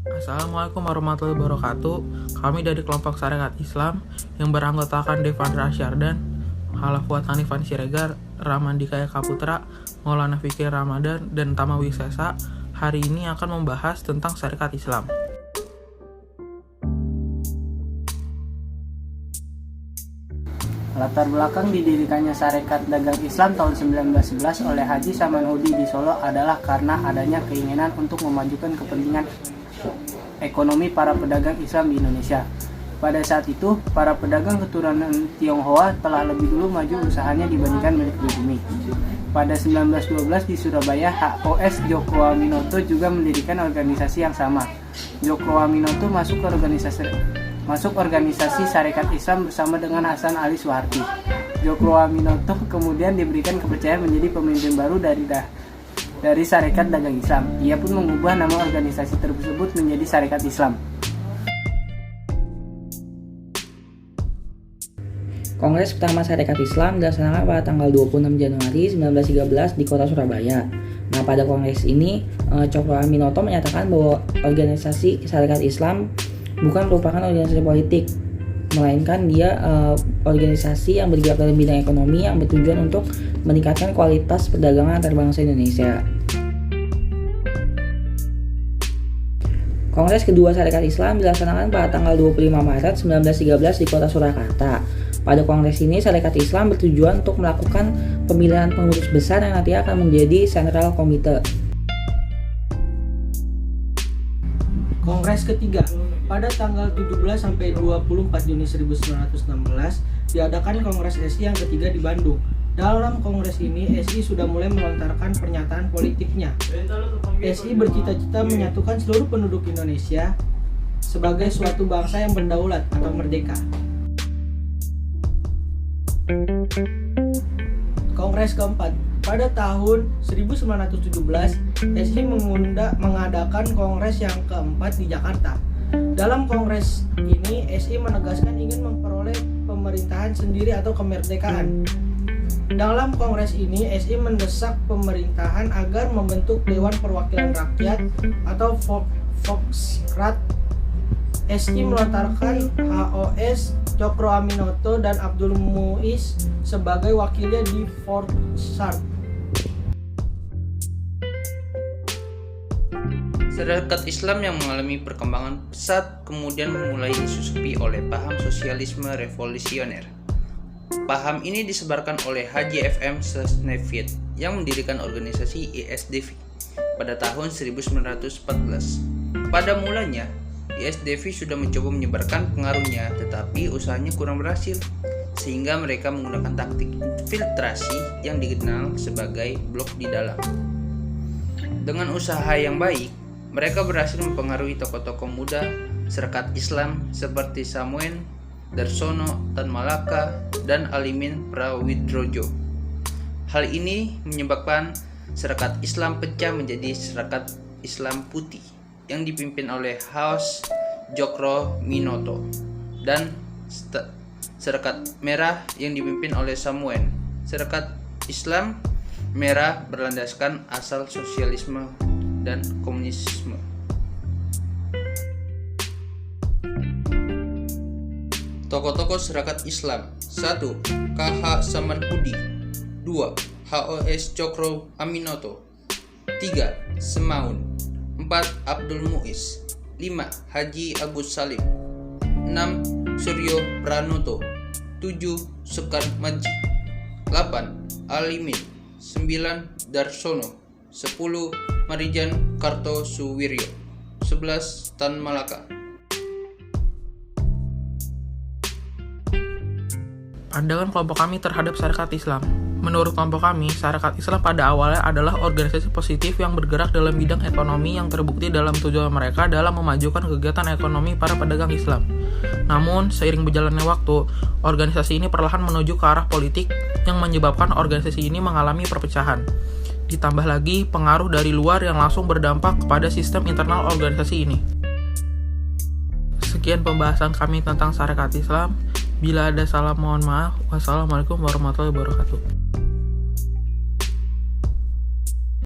Assalamualaikum warahmatullahi wabarakatuh. Kami dari kelompok Sarekat Islam yang beranggotakan Devandra Syardan, Halafuat Hanifan Siregar, Ramandika Eka Putra, Maulana Fikri Ramadan, dan Tama Wisesa hari ini akan membahas tentang Sarekat Islam. Latar belakang didirikannya Sarekat Dagang Islam tahun 1911 oleh Haji Samanhudi di Solo adalah karena adanya keinginan untuk memajukan kepentingan ekonomi para pedagang Islam di Indonesia. Pada saat itu, para pedagang keturunan Tionghoa telah lebih dulu maju usahanya dibandingkan milik pribumi. Pada 1912 di Surabaya, HOS Djoko Aminoto juga mendirikan organisasi yang sama. Djoko Aminoto masuk organisasi Sarekat Islam bersama dengan Hasan Ali Suharti. Djoko Aminoto kemudian diberikan kepercayaan menjadi pemimpin baru dari Sarekat Dagang Islam. Ia pun mengubah nama organisasi tersebut menjadi Sarekat Islam. Kongres pertama Sarekat Islam dilaksanakan pada tanggal 26 Januari 1913 di kota Surabaya. Nah, pada kongres ini, Djoko Aminoto menyatakan bahwa organisasi Sarekat Islam bukan merupakan organisasi politik, melainkan dia organisasi yang bergerak dalam bidang ekonomi yang bertujuan untuk meningkatkan kualitas perdagangan antar bangsa Indonesia. Kongres kedua Sarekat Islam dilaksanakan pada tanggal 25 Maret 1913 di kota Surakarta. Pada kongres ini, Sarekat Islam bertujuan untuk melakukan pemilihan pengurus besar yang nanti akan menjadi Central Committee. Kongres ketiga pada tanggal 17 sampai 24 Juni 1916 diadakan Kongres SI yang ketiga di Bandung. Dalam kongres ini, SI sudah mulai melontarkan pernyataan politiknya. SI bercita-cita menyatukan seluruh penduduk Indonesia sebagai suatu bangsa yang berdaulat atau merdeka. Kongres keempat pada tahun 1917, SI mengadakan kongres yang keempat di Jakarta. Dalam kongres ini, SI menegaskan ingin memperoleh pemerintahan sendiri atau kemerdekaan. Dalam kongres ini, SI mendesak pemerintahan agar membentuk Dewan Perwakilan Rakyat atau Volksrat. SI melontarkan HOS Djoko Aminoto dan Abdul Muiz sebagai wakilnya di Volksrat. Sarekat Islam yang mengalami perkembangan pesat kemudian mulai disusupi oleh paham sosialisme revolusioner. Paham ini disebarkan oleh Haji FM Sesneviet yang mendirikan organisasi ISDV pada tahun 1914. Pada mulanya, ISDV sudah mencoba menyebarkan pengaruhnya, tetapi usahanya kurang berhasil, sehingga mereka menggunakan taktik infiltrasi yang dikenal sebagai blok di dalam. Dengan usaha yang baik, mereka berhasil mempengaruhi tokoh-tokoh muda Sarekat Islam seperti Samuel Darsono Tan Malaka dan Alimin Prawidrojo. Hal ini menyebabkan Sarekat Islam pecah menjadi Sarekat Islam Putih yang dipimpin oleh HOS Djoko Aminoto dan Sarekat Merah yang dipimpin oleh Samuel. Sarekat Islam Merah berlandaskan asal sosialisme dan komunisme. Tokoh-tokoh Sarekat Islam: 1. KH Samanhudi, 2. HOS Djoko Aminoto, 3. Semaun, 4. Abdul Muiz, 5. Haji Agus Salim, 6. Suryo Pranoto, 7. Sekar Maji, 8. Alimin, 9. Darsono, 10. Marijan Kartosuwiryo, 11. Tan Malaka. Pandangan kelompok kami terhadap Sarekat Islam. Menurut kelompok kami, Sarekat Islam pada awalnya adalah organisasi positif yang bergerak dalam bidang ekonomi yang terbukti dalam tujuan mereka dalam memajukan kegiatan ekonomi para pedagang Islam. Namun, seiring berjalannya waktu, organisasi ini perlahan menuju ke arah politik yang menyebabkan organisasi ini mengalami perpecahan. Ditambah lagi pengaruh dari luar yang langsung berdampak kepada sistem internal organisasi ini. Sekian pembahasan kami tentang Sarekat Islam. Bila ada salah mohon maaf. Wassalamualaikum warahmatullahi wabarakatuh.